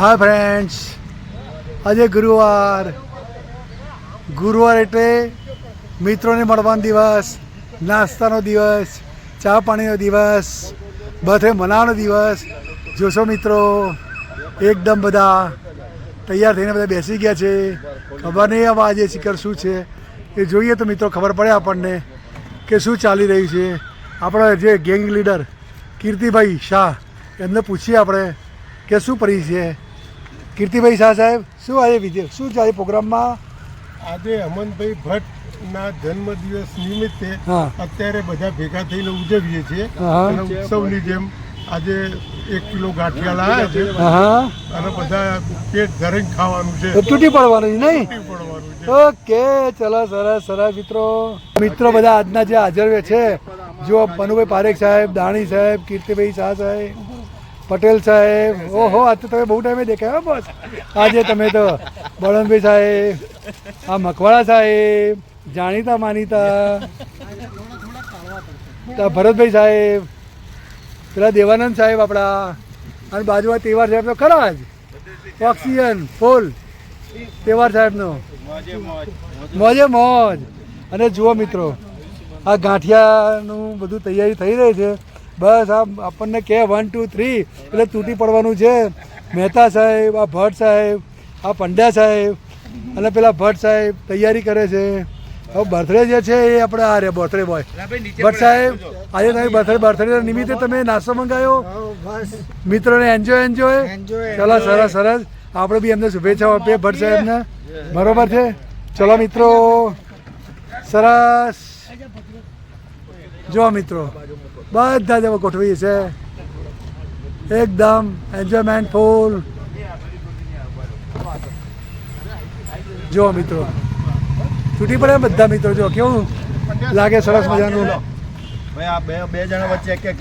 Hi friends, આજે ગુરુવાર એટલે મિત્રોને મળવાનો દિવસ, નાસ્તાનો દિવસ, ચા પાણીનો દિવસ, બર્થડે મનાવવાનો દિવસ. જોશો મિત્રો, એકદમ બધા તૈયાર થઈને બધા બેસી ગયા છે. ખબર નહીં હવે આજે શિખર શું છે એ જોઈએ તો મિત્રો ખબર પડે આપણને કે શું ચાલી રહ્યું છે. આપણા જે ગેંગ લીડર કીર્તિભાઈ શાહ, એમને પૂછીએ આપણે કે શું પડી છે. કીર્તિભાઈ શાહ સાહેબ, શું આજે શું છે આજે પ્રોગ્રામમાં? આજે અમનભાઈ ભટ્ટના જન્મદિવસ નિમિત્તે અત્યારે બધા ભેગા થઈને ઉજવીએ છીએ અને ઉત્સવની જેમ આજે 1 કિલો ગાંઠિયા લાવ્યા છે અને બધા પેટ ધરીને ખાવાનું છે. તૂટી પડવાનું નહીં? ઓકે, ચલો, સરસ સરસ. મિત્રો બધા આજના જે હાજર છે, જો મનુભાઈ પારેખ સાહેબ, દાણી સાહેબ, કીર્તિભાઈ શાહ સાહેબ, પટેલ સાહેબ. ઓહો, આજ તો તમે બહુ ટાઈમે દેખાય. બસ આજે તમે તો બળવંતભાઈ સાહેબ, આ મકવાણા સાહેબ, જાણીતા માનીતા, ભરતભાઈ સાહેબ, પેલા દેવાનંદ સાહેબ આપણા, અને બાજુમાં તેવાર સાહેબ તો ખરા જ ઓક્સિજન ફૂલ. તેવાર સાહેબનો મોજે મોજ. અને જુઓ મિત્રો, આ ગાંઠિયાનું બધું તૈયારી થઈ રહી છે. બસ આ આપણને કે 1 2 3 એટલે તૂટી પડવાનું છે. મહેતા સાહેબ, આ ભટ્ટ સાહેબ, આ પંડ્યા સાહેબ અને પેલા ભટ્ટ સાહેબ તૈયારી કરે છે. હવે બર્થડે જે છે એ આપણે આ રે બર્થડે બોય ભટ્ટ સાહેબ, આજે તમે બર્થડે નિમિત્તે તમે નાસ્તો મંગાવ્યો, મિત્રોને એન્જોય. ચલો, સરસ સરસ. આપણે બી એમને શુભેચ્છાઓ આપીએ ભટ્ટ સાહેબને. બરોબર છે. ચલો મિત્રો, સરસ. જો મિત્રો, બધા જ હવે ગોઠવીએ છે એકદમ એન્જોયમેન્ટ ફૂલ. જો મિત્રો, તૂટી પડે બધા મિત્રો. જો કેવું લાગે, સરસ મજાનું. ભાઈ આ બે જણા વચ્ચે એક